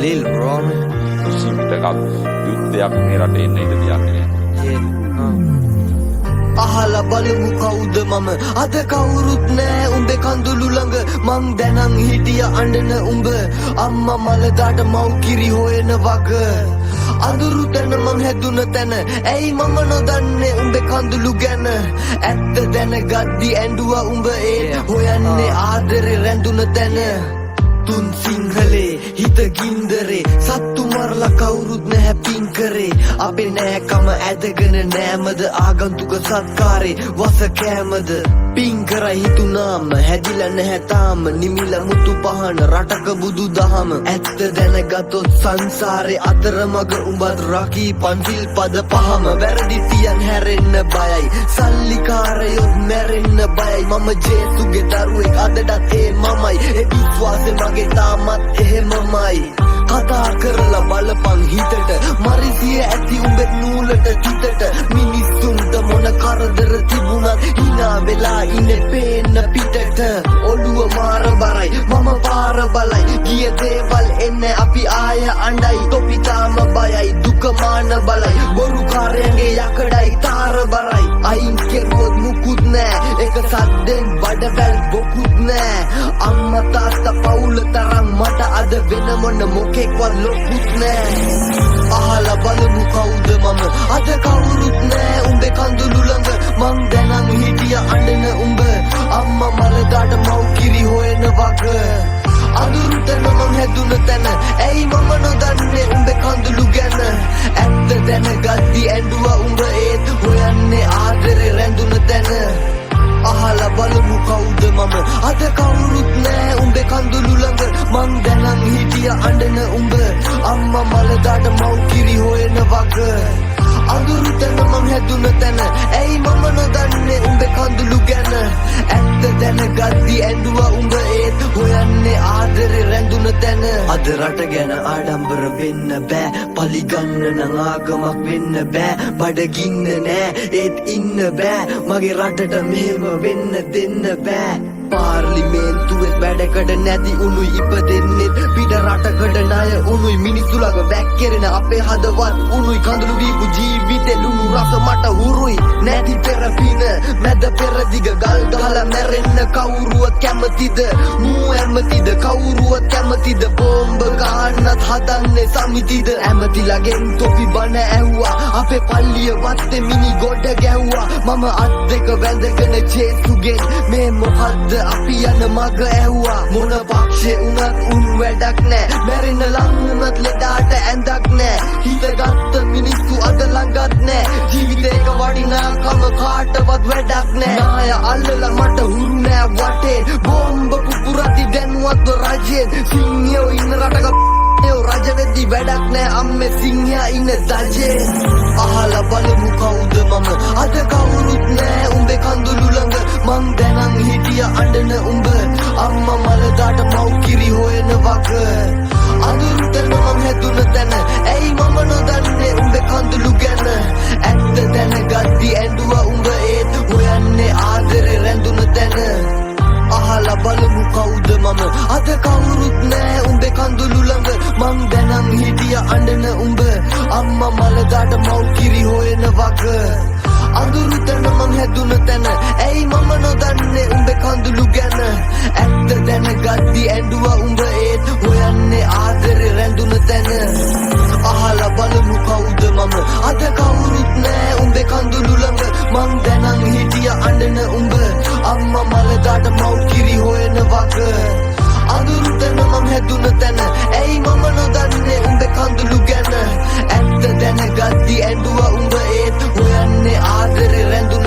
Lil bro. සීමිතගත් යුද්ධයක් මේ රටේ එන්න ඉඩ තියන්නේ අහලා බලමු කවුද මම අද කවුරුත් නෑ උඹේ කඳුළු ළඟ මං දැනන් හිටිය අඬන උඹ අම්මා මලදාට මව් කිරි හොයන වග අඳුරු තැන මං හැදුන තැන ඇයි මම නොදන්නේ උඹේ කඳුළු ගැන ඇත්ත දැනගද්දි ඇඬුවා උඹ ඒ හොයන්නේ ආදරේ රැඳුන තැන තුන් සිංහලේ හිත ගින්දරේ සත්තු මරලා කවුරුත් නැහැ පින් කරේ අපේ නෑකම ඇදගෙන නෑමද ආගන්තුක සත්කාරේ වස කෑමද පින් කරයි හිතුනාම හැදිලා නැහැ තාම නිමිල මුතු පහන රටක බුදු දහම ඇත්ත දැනගතොත් සංසාරේ අතරමඟ උඹත් රකී පන්සිල් පද පහම වැරදි තියන් හැරෙන්න බයයි සල්ලිකාරයොත් මැරෙන්න බයයි මම ජේසුගේ දරුවෙක් අදටත් ඒ මමයි ඒ විශ්වාසෙ මගේ තාමත් එහෙමමයි කතා කරලා බලපන් හිතට මරිසිය ඇති උඹේ නූලට තිතට මිනිස්සුන්ට මොන කරදර තිබුණත් hina වෙලා ඉන්නේ පේන්න පිටට ඔළුව මාර බරයි මම පාර බලයි ගිය දේවල් එන්නේ අපි ආය අඬයි තොපි තාම බයයි දුක මාන බලයි බොරු කාරයන්ගේ යකඩයි තාර බරයි අයින් කෙරුවොත් මුකුත් නෑ එක සද්දෙන් බඩවැල් බොකුත් නෑ අම්මා තාත්තා පවුල තරම් මට අද වෙන මොන මොකෙක්වත් ලොකුත් නෑ අහලා බලමු කවුද මම අද කවුරුත් නෑ උඹේ කඳුළු ළඟ මං දැනන් හිටිය අඬන උඹ අම්මා මලදාට මව් කිරි හොයන වග අඳුරු තැන මං හැදුන තැන ඇයි මම නොදන්නේ උඹේ කඳුළු ගැන ඇත්ත දැනගද්දි ඇඬුවා උඹ ඒත් හොයන්නේ ආදරේ රැඳුන තැන අහලා බලමු කවුද මම අද කවුරුත් නෑ උඹේ කඳුළු ළඟ මං දැනන් හිටිය අඬන උඹ අම්මා මලදාට මව් කිරි හොයන වග අඳුරු තැන මං හැදුන තැන ඇයි මම නොදන්නේ උඹේ කඳුළු ගැන ඇත්ත දැනගද්දි ඇඬුවා උඹ ඒත් හොයන්නේ ආදරේ රැඳුන තැන අද රට ගැන ආඩම්බර වෙන්න බෑ පලිගන්න නම් ආගමක් වෙන්න බෑ බඩගින්න නෑ ඒත් ඉන්න බෑ මගේ රටට මෙහෙම වෙන්න දෙන්න බෑ පාර්ලිමේන්තුවේ වැඩකට නැති උනුයි ඉපදෙන්නෙත් පිට රටකට ණය උනුයි මිනිස්සු ළඟ වැක්කිරෙන අපේ හදවත් උනුයි කඳුළු වීපු ජීවිතේ ලුණු රස මට හුරුයි නැති පෙරපින මැද පෙරදිග ගල් ගහලා මැරෙන්න කවුරුවත් කැමතිද මූ ඇමතිද කවුරුවත් කැමතිද බෝම්බ ගහන්නත් හදන්නේ සමිතිද ඇමතිලාගෙන් තොපි බණ ඇහුවා අපේ පල්ලිය වත්තේ මිනි ගොඩ ගැහුවා මම අත් දෙක වැඳගෙන ජේසුගෙන් මේ මොකද්ද අපි යන මග ඇහුවා මොන පක්ෂේ උනත් උන් වැඩක් නෑ මැරෙන්න ලං උනත් ලෙඩාට ඇඳක් නෑ හිතගත්ත මිනිස්සු අද ළඟත් නෑ ජීවිතේක වටිනාකම කාටවත් වැඩක් නෑ නාය අල්ලලා මට හුරු නෑ වටේ බෝම්බ පුපුරති දැනුවත් රජයෙන් සිංහයෝ ඉන්න රටක රජ වෙද්දි වැඩක් නෑ අම්මේ සිංහයා ඉන්න දජේ අහලා බලමු කවුද මම අද කවුරුත් නෑ උඹේ කඳුළු ළඟ මං දැනන් හිටිය අඬන උඹ අම්මා මලදාට මව් කිරි හොයන වග අඳුරු තැන මං හැදුන තැන ඇයි මම නොදන්නේ උඹේ කඳුළු ගැන ඇත්ත දැනගද්දි ඇඬුවා උඹ ඒත් හොයන්නේ ආදරේ රැඳුන තැන අහලා බලමු කවුද මම අද කවුරුත් නෑ උඹේ කඳුළු ළඟ මං දැනන් හිටිය අඬන උඹ අම්මා මලදාට මව් කිරි හොයන වග අඳුරු තැන මං හැදුන තැන ඇයි මම නොදන්නේ උඹේ කඳුළු ගැන ඇත්ත දැනගද්දි ඇඬුවා උඹ ඒත් හොයන්නේ ආදරේ රැඳුන තැන අහලා බලමු කවුද මම අද කවුරුත් නෑ උඹේ කඳුළු ළඟ මං දැනන් හිටිය අඬන උඹ අම්මා මලදාට මව් කිරි හොයන වග අඳුරු තැන මං හැදුන තැන ඇයි මම නොදන්නේ උඹේ කඳුළු ගැන ඇත්ත දැනගද්දි ඇඬුවා උඹ ඒත් හොයන්නේ ආදරේ රැඳුන